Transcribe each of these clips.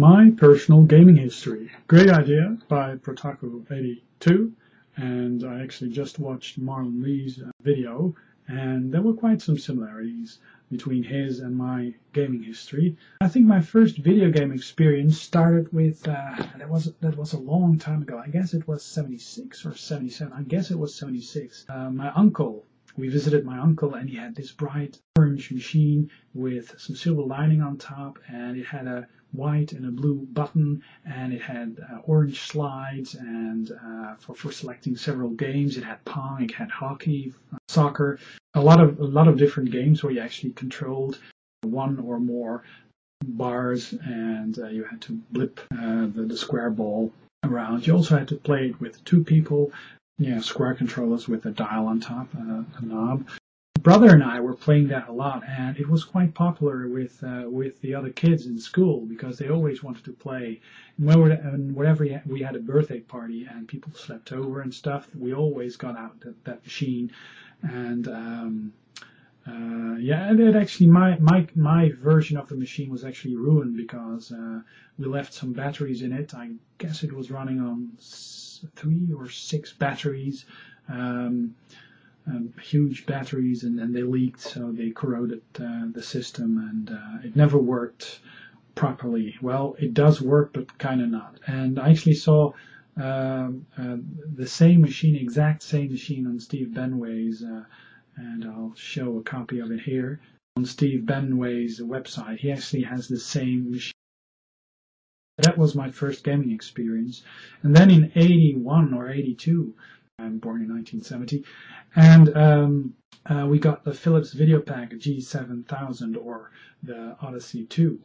My personal gaming history. Great idea by Protaku82, and I actually just watched Marlon Lee's video, and there were quite some similarities between his and my gaming history. I think my first video game experience started with, that was a long time ago. I guess it was 76 or 77. I guess it was 76. My uncle. We visited my uncle, and he had this bright orange machine with some silver lining on top, and it had a white and a blue button, and it had orange slides, and for selecting several games. It had Pong, it had hockey, soccer, a lot of different games where you actually controlled one or more bars, and you had to blip the square ball around. You also had to play it with two people. Yeah, square controllers with a dial on top, a knob. Brother and I were playing that a lot, and it was quite popular with the other kids in school because they always wanted to play. And whenever we had a birthday party and people slept over and stuff, we always got out that machine. And yeah, and it actually my version of the machine was actually ruined because we left some batteries in it. I guess it was running on 3 or 6 batteries, huge batteries, and they leaked, so they corroded the system, and it never worked properly. Well, it does work, but kind of not. And I actually saw the same machine, exact same machine, on Steve Benway's, and I'll show a copy of it here. On Steve Benway's website, he actually has the same machine. That was my first gaming experience. And then in 81 or 82, I'm born in 1970, and we got the Philips Video Pack G7000, or the Odyssey 2.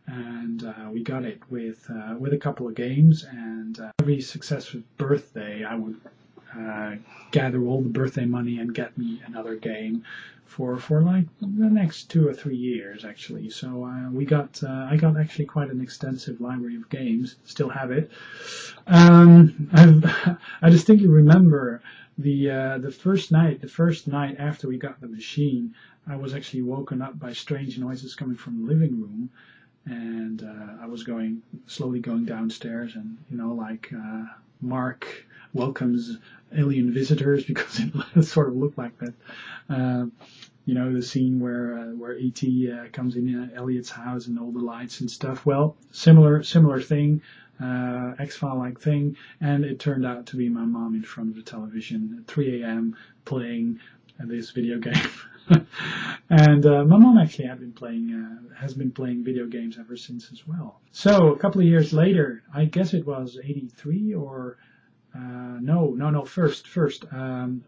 And we got it with a couple of games, and every successive birthday I would gather all the birthday money and get me another game for like the next 2 or 3 years, actually. So I got actually quite an extensive library of games. Still have it. I distinctly remember the first night after we got the machine. I was actually woken up by strange noises coming from the living room, and I was slowly going downstairs, and like Mark welcomes alien visitors, because it sort of looked like that. The scene where E.T. comes in Elliot's house and all the lights and stuff. Well, similar thing, X-File-like thing, and it turned out to be my mom in front of the television at 3 a.m. playing this video game. And my mom actually has been playing video games ever since as well. So a couple of years later, I guess it was 83 or first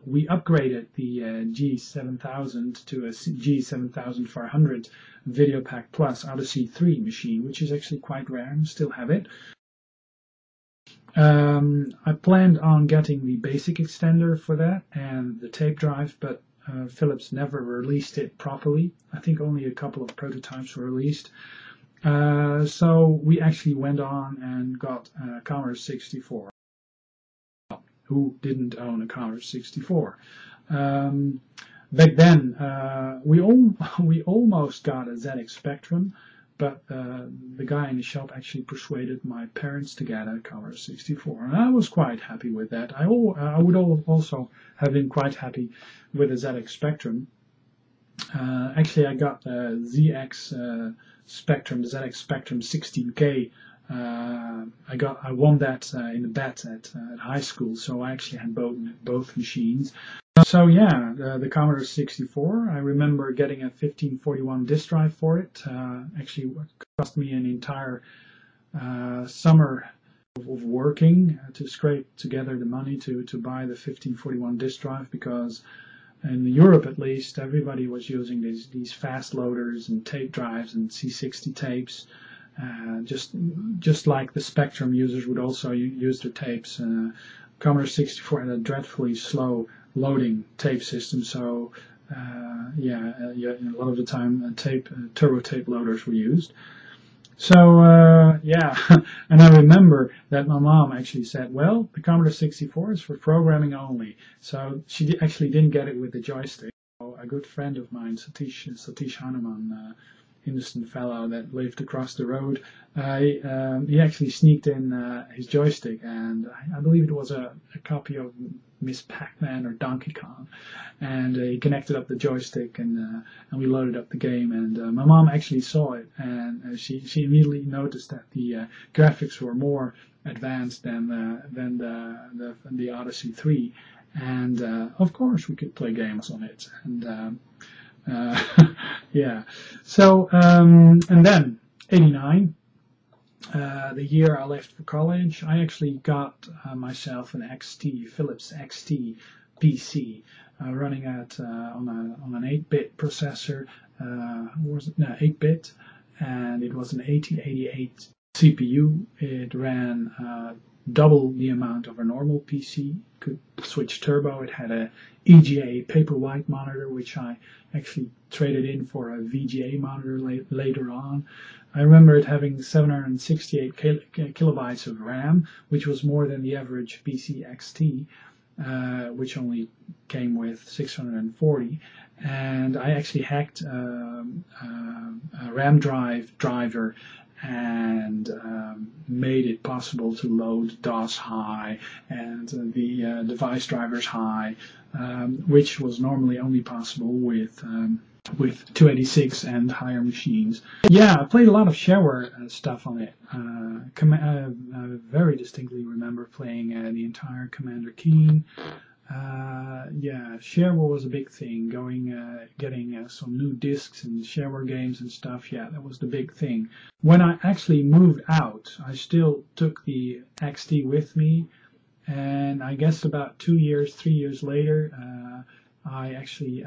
we upgraded the G7000 to a G7400 Video Pack Plus Odyssey 3 machine, which is actually quite rare, and still have it. I planned on getting the basic extender for that and the tape drive, but Philips never released it properly. I think only a couple of prototypes were released. So we actually went on and got a Commodore 64. Who didn't own a Commodore 64? Back then, we almost got a ZX Spectrum, but the guy in the shop actually persuaded my parents to get a Commodore 64, and I was quite happy with that. I would also have been quite happy with a ZX Spectrum. Actually, I got the ZX Spectrum, the ZX Spectrum 16K. I won that in the bet at high school, so I actually had both machines. So yeah, the Commodore 64, I remember getting a 1541 disk drive for it. Actually cost me an entire summer of working to scrape together the money to buy the 1541 disk drive, because in Europe at least everybody was using these fast loaders and tape drives and C60 tapes. Just like the Spectrum users would also use their tapes. Commodore 64 had a dreadfully slow loading tape system, so a lot of the time turbo tape loaders were used. So yeah, and I remember that my mom actually said, well, the Commodore 64 is for programming only, so she actually didn't get it with the joystick. So a good friend of mine, Satish Hanuman, innocent fellow that lived across the road, he actually sneaked in his joystick, and I believe it was a copy of MsPacman or Donkey Kong, and he connected up the joystick, and we loaded up the game, and my mom actually saw it, and she immediately noticed that the graphics were more advanced than the Odyssey 3, and of course we could play games on it, and yeah. So and then 89. The year I left for college, I actually got myself an Philips XT PC running at on an 8-bit processor. Was it? No, 8-bit, and it was an 8088 CPU. It ran double the amount of a normal PC. Could switch turbo. It had a EGA Paperwhite monitor, which I actually traded in for a VGA monitor later on. I remember it having 768 kilobytes of RAM, which was more than the average PC XT, which only came with 640. And I actually hacked a RAM driver and made it possible to load DOS high and the device drivers high, which was normally only possible with 286 and higher machines. Yeah, I played a lot of shareware stuff on it. I very distinctly remember playing the entire Commander Keen. Yeah, shareware was a big thing. Getting some new discs and shareware games and stuff. Yeah, that was the big thing. When I actually moved out, I still took the XT with me, and I guess about 3 years later, I actually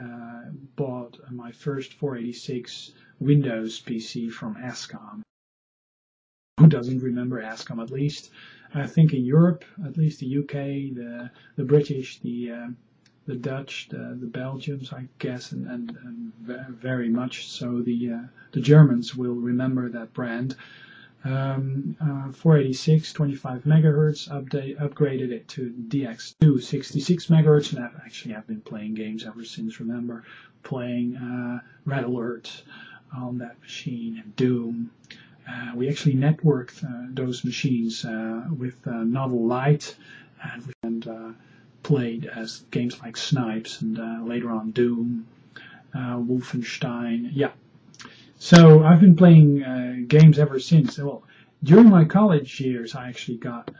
bought my first 486 Windows PC from ASCOM. Who doesn't remember ASCOM, at least? I think in Europe, at least the UK, the British, the Dutch, the Belgians, I guess, and very much so the Germans will remember that brand. 486, 25 megahertz, upgraded it to DX2, 66 megahertz, and I've been playing games ever since. Remember playing Red Alert on that machine, and Doom. We actually networked those machines with Novel Light, and played as games like Snipes, and later on Doom, Wolfenstein. Yeah. So I've been playing games ever since. Well, during my college years, I actually got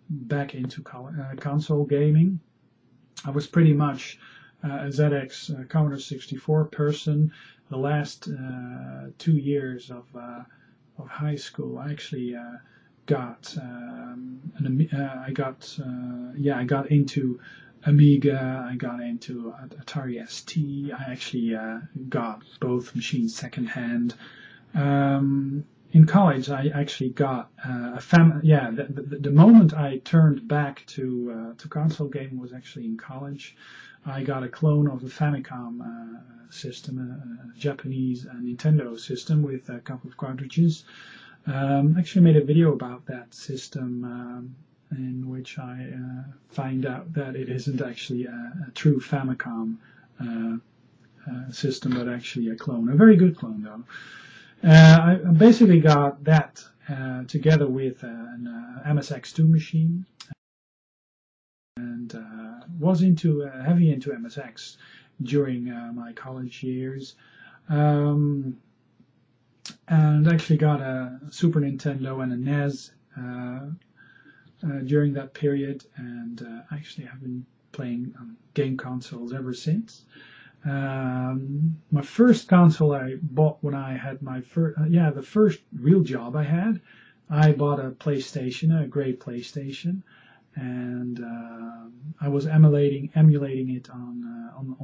back into console gaming. I was pretty much a ZX Commodore 64 person. The last 2 years of high school, I actually got into Amiga, I got into Atari ST. I actually got both machines secondhand. In college, I actually got the moment I turned back to console gaming was actually in college. I got a clone of the Famicom system, a Japanese Nintendo system with a couple of cartridges. Actually made a video about that system, in which I find out that it isn't actually a true Famicom system, but actually a clone. A very good clone, though. I basically got that together with an MSX2 machine, and was heavy into MSX during my college years. And actually got a Super Nintendo and a NES during that period, and actually have been playing game consoles ever since. My first console I bought when I had my the first real job I had. I bought a PlayStation, a gray PlayStation, and I was emulating it on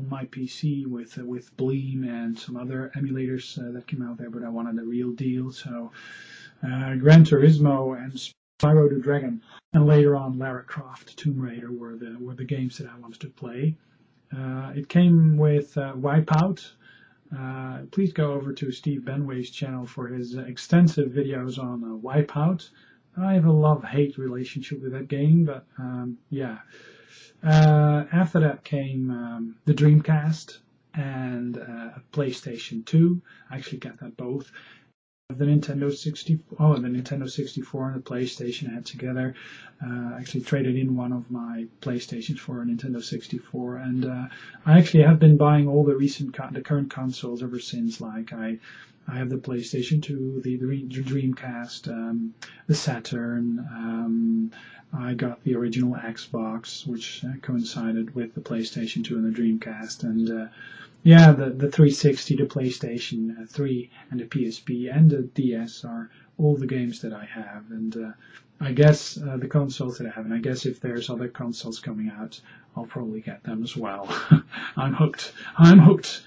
my PC with Bleem and some other emulators that came out there, but I wanted the real deal. So Gran Turismo and Spyro the Dragon, and later on Lara Croft, Tomb Raider were the games that I wanted to play. It came with Wipeout. Please go over to Steve Benway's channel for his extensive videos on Wipeout. I have a love-hate relationship with that game, but yeah. After that came the Dreamcast, and a PlayStation 2. I actually got that both. The Nintendo 64, the Nintendo 64 and the PlayStation I had together. Actually traded in one of my PlayStations for a Nintendo 64, and I actually have been buying all the current consoles ever since. Like I have the PlayStation 2, the Dreamcast, the Saturn. I got the original Xbox, which coincided with the PlayStation 2 and the Dreamcast, and yeah, the 360, the PlayStation 3, and the PSP, and the DS are all the games that I have. And I guess the consoles that I have, and I guess if there's other consoles coming out, I'll probably get them as well. I'm hooked. I'm hooked.